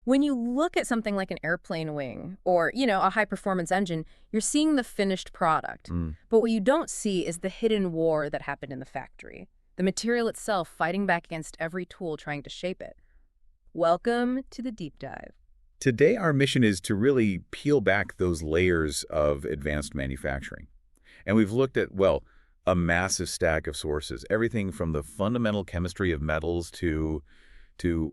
When you look at something like an airplane wing or, a high-performance engine, you're seeing the finished product. Mm. But what you don't see is the hidden war that happened in the factory. The material itself fighting back against every tool trying to shape it. Welcome to the deep dive. Today, our mission is to really peel back those layers of advanced manufacturing. And we've looked at, well, a massive stack of sources, everything from the fundamental chemistry of metals to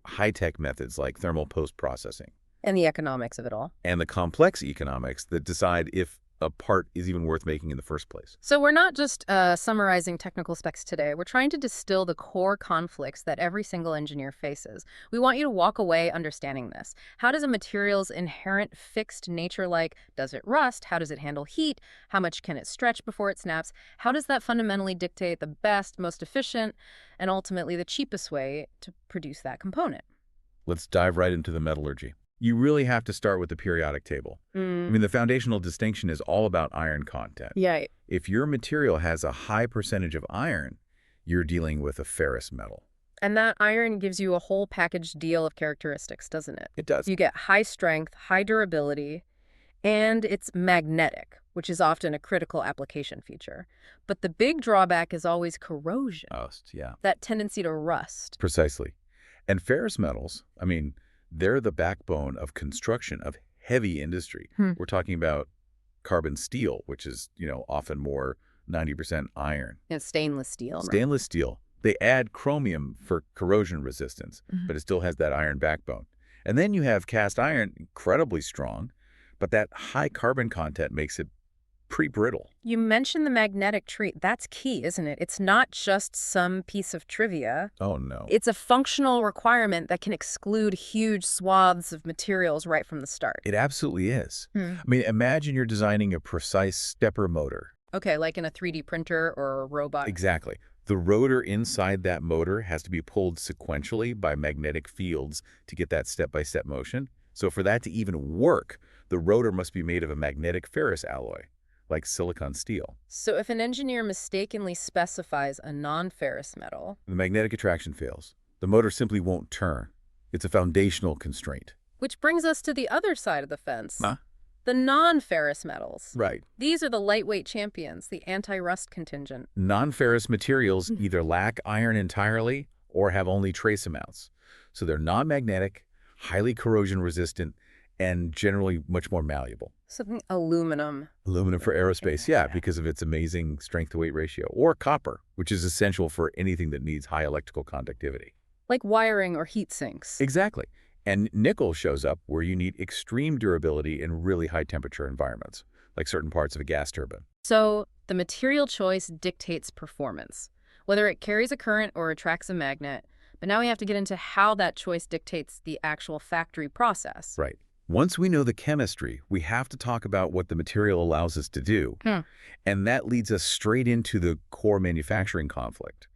high-tech methods like thermal post-processing. And the economics of it all. And the complex economics that decide if a part is even worth making in the first place. So we're not just summarizing technical specs today. We're trying to distill the core conflicts that every single engineer faces. We want you to walk away understanding this. How does a material's inherent fixed nature, like does it rust? How does it handle heat? How much can it stretch before it snaps? How does that fundamentally dictate the best, most efficient, and ultimately the cheapest way to produce that component? Let's dive right into the metallurgy. You really have to start with the periodic table. I mean, the foundational distinction is all about iron content. Yeah. If your material has a high percentage of iron, you're dealing with a ferrous metal. And that iron gives you a whole package deal of characteristics, doesn't it? It does. You get high strength, high durability, and it's magnetic, which is often a critical application feature. But the big drawback is always corrosion. Rust, yeah. That tendency to rust. Precisely. And ferrous metals, I mean, they're the backbone of construction, of heavy industry. We're talking about carbon steel, which is, often more 90% iron. And stainless steel. Stainless steel. They add chromium for corrosion resistance, but it still has that iron backbone. And then you have cast iron, incredibly strong, but that high carbon content makes it pretty brittle. You mentioned the magnetic treat. That's key, isn't it? It's not just some piece of trivia. Oh, no. It's a functional requirement that can exclude huge swaths of materials right from the start. It absolutely is. I mean, imagine you're designing a precise stepper motor. Okay, like in a 3D printer or a robot. Exactly. The rotor inside that motor has to be pulled sequentially by magnetic fields to get that step-by-step motion. So for that to even work, the rotor must be made of a magnetic ferrous alloy, like silicon steel. So if an engineer mistakenly specifies a non-ferrous metal, The magnetic attraction fails. The motor simply won't turn. It's a foundational constraint. which brings us to the other side of the fence. Huh? The non-ferrous metals. Right. These are the lightweight champions, the anti-rust contingent. Non-ferrous materials either lack iron entirely or have only trace amounts. So they're non-magnetic, highly corrosion resistant, and generally much more malleable. Something aluminum. Aluminum for aerospace, yeah, because of its amazing strength-to-weight ratio. Or copper, which is essential for anything that needs high electrical conductivity. Like wiring or heat sinks. Exactly. And nickel shows up where you need extreme durability in really high-temperature environments, like certain parts of a gas turbine. So the material choice dictates performance, whether it carries a current or attracts a magnet. But now we have to get into how that choice dictates the actual factory process. Right. Once we know the chemistry, we have to talk about what the material allows us to do. And that leads us straight into the core manufacturing conflict.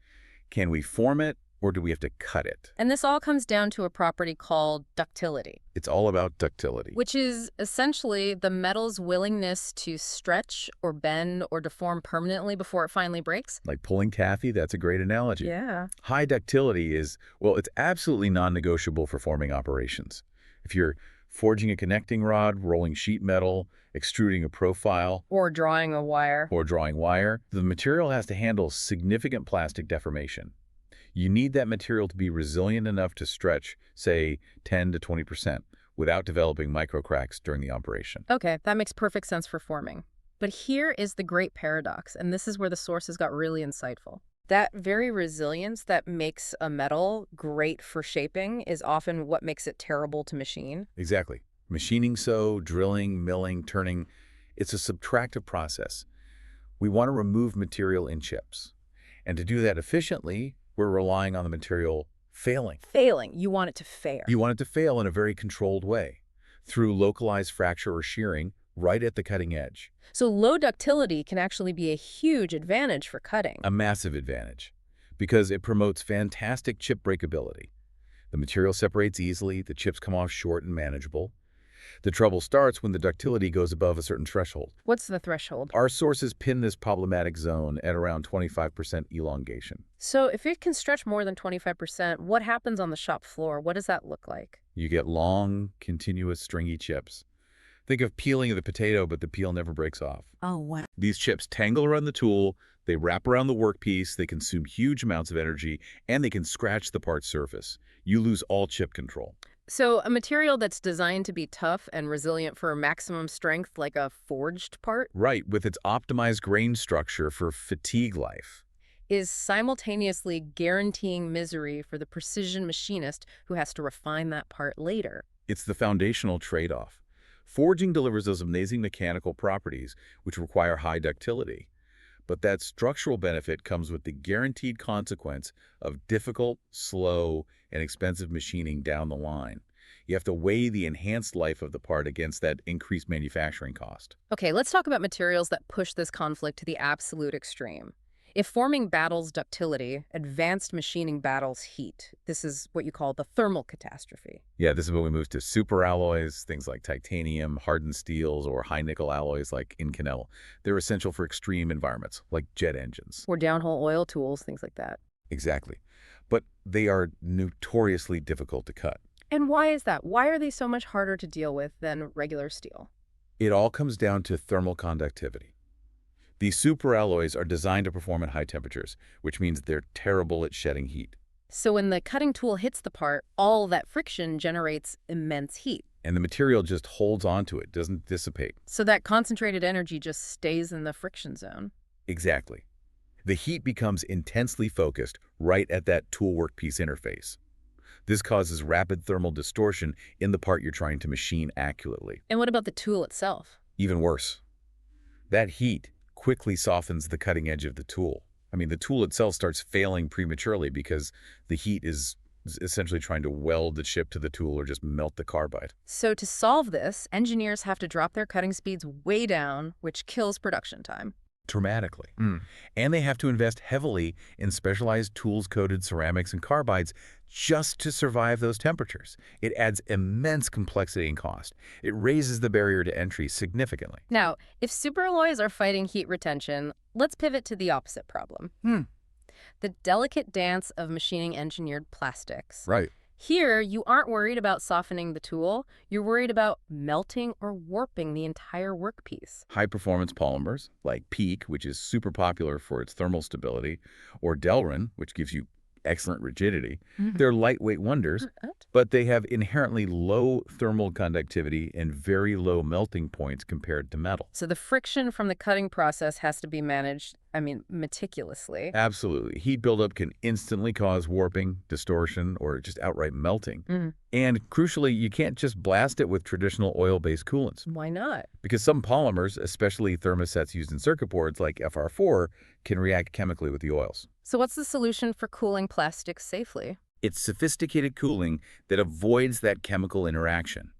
Can we form it, or do we have to cut it? And this all comes down to a property called ductility, It's all about ductility. which is essentially the metal's willingness to stretch or bend or deform permanently before it finally breaks. Like pulling taffy, that's a great analogy. Yeah. High ductility is, well, it's absolutely non-negotiable for forming operations. If you're forging a connecting rod, rolling sheet metal, extruding a profile, Or drawing a wire. or drawing wire, the material has to handle significant plastic deformation. You need that material to be resilient enough to stretch, say, 10 to 20% without developing microcracks during the operation. Okay, that makes perfect sense for forming. But here is the great paradox, and this is where the sources got really insightful. That very resilience that makes a metal great for shaping is often what makes it terrible to machine. Exactly. Machining so, drilling, milling, turning, it's a subtractive process. We want to remove material in chips. And to do that efficiently, we're relying on the material failing. Failing, you want it to fail. You want it to fail in a very controlled way, through localized fracture or shearing right at the cutting edge. So low ductility can actually be a huge advantage for cutting. A massive advantage, because it promotes fantastic chip breakability. The material separates easily, the chips come off short and manageable. The trouble starts when the ductility goes above a certain threshold. What's the threshold? Our sources pin this problematic zone at around 25% elongation. So if it can stretch more than 25%, what happens on the shop floor? What does that look like? You get long, continuous, stringy chips. Think of peeling the potato, but the peel never breaks off. Oh, wow. These chips tangle around the tool, they wrap around the workpiece, they consume huge amounts of energy, and they can scratch the part's surface. You lose all chip control. So a material that's designed to be tough and resilient for maximum strength, like a forged part, Right, with its optimized grain structure for fatigue life. is simultaneously guaranteeing misery for the precision machinist who has to refine that part later. It's the foundational trade-off. Forging delivers those amazing mechanical properties, which require high ductility. But that structural benefit comes with the guaranteed consequence of difficult, slow, and expensive machining down the line. You have to weigh the enhanced life of the part against that increased manufacturing cost. Okay, let's talk about materials that push this conflict to the absolute extreme. If forming battles ductility, advanced machining battles heat. This is what you call the thermal catastrophe. Yeah, this is when we move to superalloys, things like titanium, hardened steels, or high-nickel alloys like Inconel. They're essential for extreme environments, like jet engines. Or downhole oil tools, things like that. Exactly. But they are notoriously difficult to cut. And why is that? Why are they so much harder to deal with than regular steel? It all comes down to thermal conductivity. These superalloys are designed to perform at high temperatures, which means they're terrible at shedding heat. So when the cutting tool hits the part, all that friction generates immense heat. And the material just holds onto it, doesn't dissipate. So that concentrated energy just stays in the friction zone. Exactly. The heat becomes intensely focused right at that tool workpiece interface. This causes rapid thermal distortion in the part you're trying to machine accurately. And what about the tool itself? Even worse, that heat quickly softens the cutting edge of the tool. I mean, the tool itself starts failing prematurely because the heat is essentially trying to weld the chip to the tool or just melt the carbide. So to solve this, engineers have to drop their cutting speeds way down, which kills production time. Dramatically. And they have to invest heavily in specialized tools-coated ceramics and carbides just to survive those temperatures. It adds immense complexity and cost. It raises the barrier to entry significantly. Now, if superalloys are fighting heat retention, let's pivot to the opposite problem. The delicate dance of machining engineered plastics. Right. Here, you aren't worried about softening the tool. You're worried about melting or warping the entire workpiece. High-performance polymers, like PEEK, which is super popular for its thermal stability, or Delrin, which gives you excellent rigidity. They're lightweight wonders, but they have inherently low thermal conductivity and very low melting points compared to metal. So the friction from the cutting process has to be managed, meticulously. Absolutely. Heat buildup can instantly cause warping, distortion, or just outright melting. And crucially, you can't just blast it with traditional oil-based coolants. Why not? Because some polymers, especially thermosets used in circuit boards like FR4, can react chemically with the oils. So what's the solution for cooling plastics safely? It's sophisticated cooling that avoids that chemical interaction.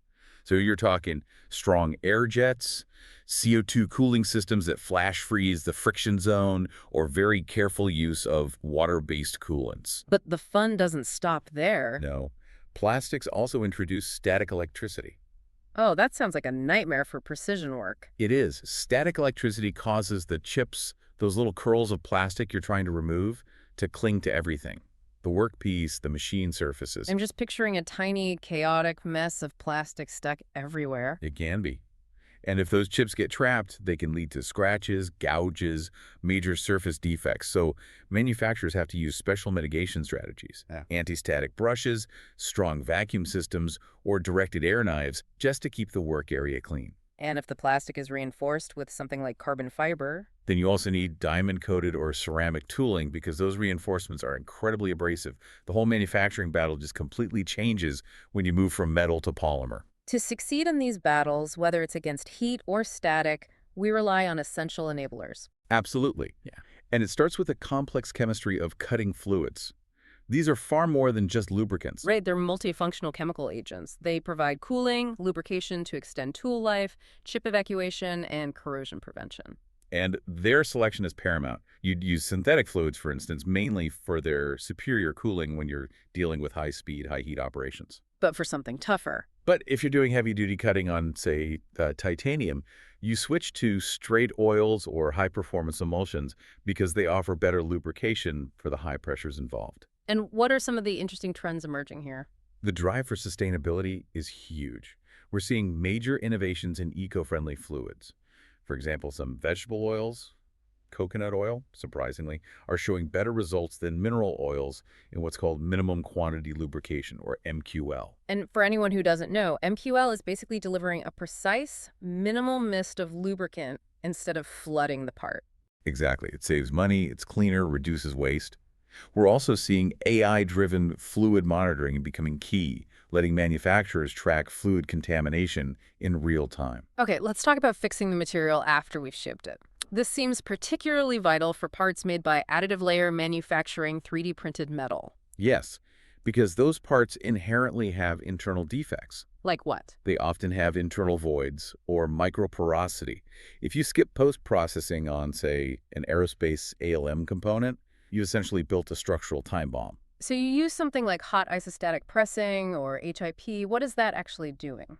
So you're talking strong air jets, CO2 cooling systems that flash freeze the friction zone, or very careful use of water-based coolants. But the fun doesn't stop there. No. Plastics also introduce static electricity. Oh, that sounds like a nightmare for precision work. It is. Static electricity causes the chips, those little curls of plastic you're trying to remove, to cling to everything. The workpiece, the machine surfaces. I'm just picturing a tiny, chaotic mess of plastic stuck everywhere. It can be. And if those chips get trapped, they can lead to scratches, gouges, major surface defects. So manufacturers have to use special mitigation strategies. Anti-static brushes, strong vacuum systems, or directed air knives just to keep the work area clean. And if the plastic is reinforced with something like carbon fiber, Then you also need diamond-coated or ceramic tooling because those reinforcements are incredibly abrasive. The whole manufacturing battle just completely changes when you move from metal to polymer. to succeed in these battles, whether it's against heat or static, we rely on essential enablers. Absolutely. And it starts with a complex chemistry of cutting fluids. These are far more than just lubricants. Right, they're multifunctional chemical agents. They provide cooling, lubrication to extend tool life, chip evacuation, and corrosion prevention. And their selection is paramount. You'd use synthetic fluids, for instance, mainly for their superior cooling when you're dealing with high-speed, high-heat operations. But for something tougher, But if you're doing heavy-duty cutting on, say, titanium, you switch to straight oils or high-performance emulsions because they offer better lubrication for the high pressures involved. And what are some of the interesting trends emerging here? The drive for sustainability is huge. We're seeing major innovations in eco-friendly fluids. For example, some vegetable oils, coconut oil, surprisingly, are showing better results than mineral oils in what's called minimum quantity lubrication, or MQL. And for anyone who doesn't know, MQL is basically delivering a precise, minimal mist of lubricant instead of flooding the part. Exactly. It saves money, it's cleaner, reduces waste. We're also seeing AI-driven fluid monitoring becoming key, letting manufacturers track fluid contamination in real time. Okay, let's talk about fixing the material after we've shipped it. This seems particularly vital for parts made by additive layer manufacturing 3D printed metal. Yes, because those parts inherently have internal defects. Like what? They often have internal voids or microporosity. If you skip post-processing on, say, an aerospace ALM component, you essentially built a structural time bomb. So you use something like hot isostatic pressing or HIP. What is that actually doing?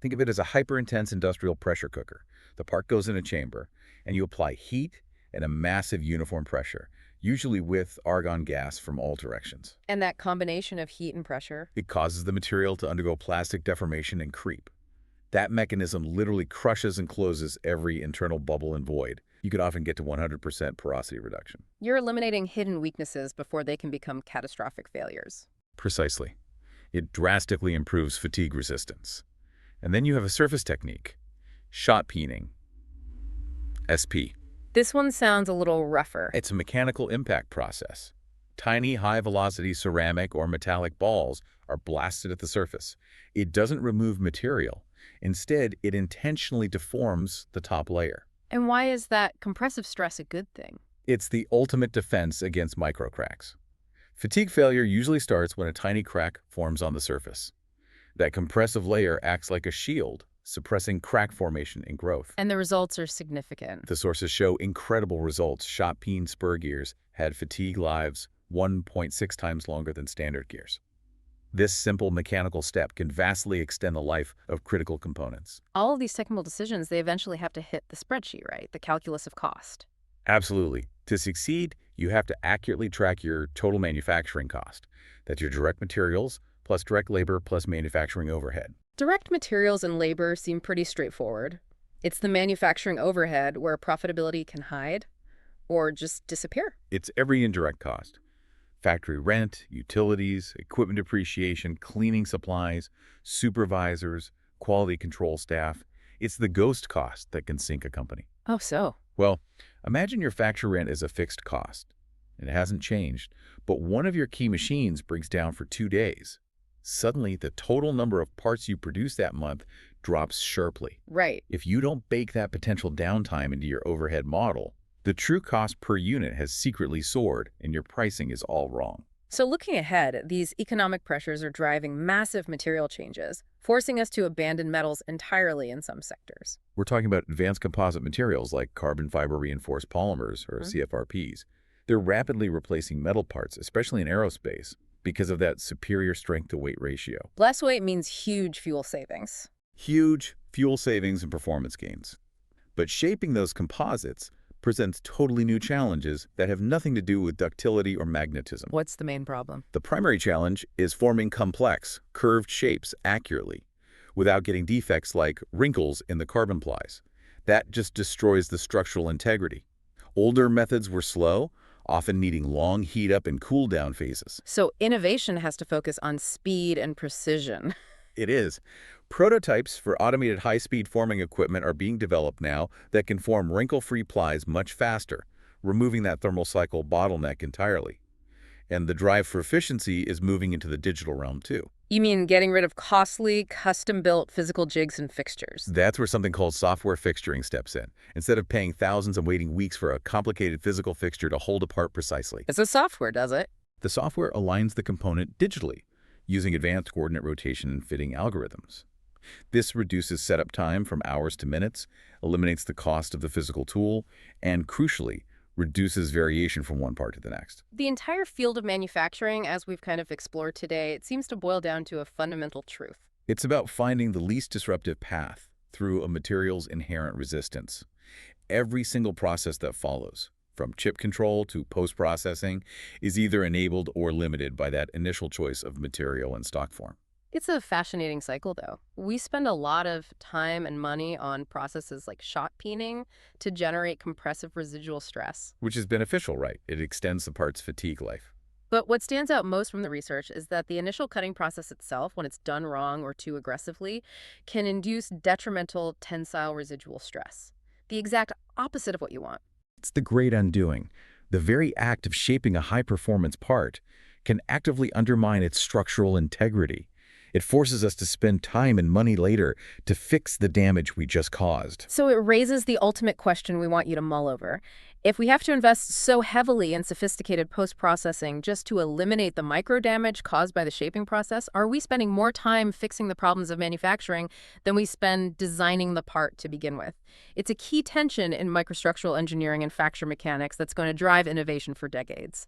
Think of it as a hyper-intense industrial pressure cooker. The part goes in a chamber, and you apply heat and a massive uniform pressure, usually with argon gas from all directions. And that combination of heat and pressure? It causes the material to undergo plastic deformation and creep. That mechanism literally crushes and closes every internal bubble and void. You could often get to 100% porosity reduction. You're eliminating hidden weaknesses before they can become catastrophic failures. Precisely. It drastically improves fatigue resistance. And then you have a surface technique, shot peening, SP. This one sounds a little rougher. It's a mechanical impact process. Tiny, high-velocity ceramic or metallic balls are blasted at the surface. It doesn't remove material. Instead, it intentionally deforms the top layer. And why is that compressive stress a good thing? It's the ultimate defense against microcracks. Fatigue failure usually starts when a tiny crack forms on the surface. That compressive layer acts like a shield, suppressing crack formation and growth. And the results are significant. The sources show incredible results. Shot peen spur gears had fatigue lives 1.6 times longer than standard gears. This simple mechanical step can vastly extend the life of critical components. All of these technical decisions, they eventually have to hit the spreadsheet, right? The calculus of cost. Absolutely. To succeed, you have to accurately track your total manufacturing cost. That's your direct materials, plus direct labor, plus manufacturing overhead. Direct materials and labor seem pretty straightforward. It's the manufacturing overhead where profitability can hide or just disappear. It's every indirect cost. Factory rent, utilities, equipment depreciation, cleaning supplies, supervisors, quality control staff. It's the ghost cost that can sink a company. Oh, so? Well, imagine your factory rent is a fixed cost. It hasn't changed, but one of your key machines breaks down for 2 days. Suddenly, the total number of parts you produce that month drops sharply. Right. If you don't bake that potential downtime into your overhead model, the true cost per unit has secretly soared and your pricing is all wrong. So looking ahead, these economic pressures are driving massive material changes, forcing us to abandon metals entirely in some sectors. We're talking about advanced composite materials like carbon fiber reinforced polymers, or CFRPs. They're rapidly replacing metal parts, especially in aerospace, because of that superior strength-to-weight ratio. Less weight means huge fuel savings. Huge fuel savings and performance gains. But shaping those composites presents totally new challenges that have nothing to do with ductility or magnetism. What's the main problem? The primary challenge is forming complex, curved shapes accurately, without getting defects like wrinkles in the carbon plies. That just destroys the structural integrity. Older methods were slow, often needing long heat-up and cool-down phases. So innovation has to focus on speed and precision. It is. Prototypes for automated high-speed forming equipment are being developed now that can form wrinkle-free plies much faster, removing that thermal cycle bottleneck entirely. And the drive for efficiency is moving into the digital realm too. You mean getting rid of costly, custom-built physical jigs and fixtures? That's where something called software fixturing steps in. Instead of paying thousands and waiting weeks for a complicated physical fixture to hold a part precisely. It's the software, does it? The software aligns the component digitally, using advanced coordinate rotation and fitting algorithms. This reduces setup time from hours to minutes, eliminates the cost of the physical tool, and crucially, reduces variation from one part to the next. The entire field of manufacturing, as we've kind of explored today, it seems to boil down to a fundamental truth. It's about finding the least disruptive path through a material's inherent resistance. Every single process that follows, from chip control to post-processing, is either enabled or limited by that initial choice of material and stock form, It's a fascinating cycle, though. We spend a lot of time and money on processes like shot peening to generate compressive residual stress. which is beneficial, right? It extends the part's fatigue life. But what stands out most from the research is that the initial cutting process itself, when it's done wrong or too aggressively, can induce detrimental tensile residual stress. The exact opposite of what you want. It's the great undoing. The very act of shaping a high-performance part can actively undermine its structural integrity. It forces us to spend time and money later to fix the damage we just caused. So it raises the ultimate question we want you to mull over. If we have to invest so heavily in sophisticated post-processing just to eliminate the micro damage caused by the shaping process, are we spending more time fixing the problems of manufacturing than we spend designing the part to begin with? It's a key tension in microstructural engineering and fracture mechanics that's going to drive innovation for decades.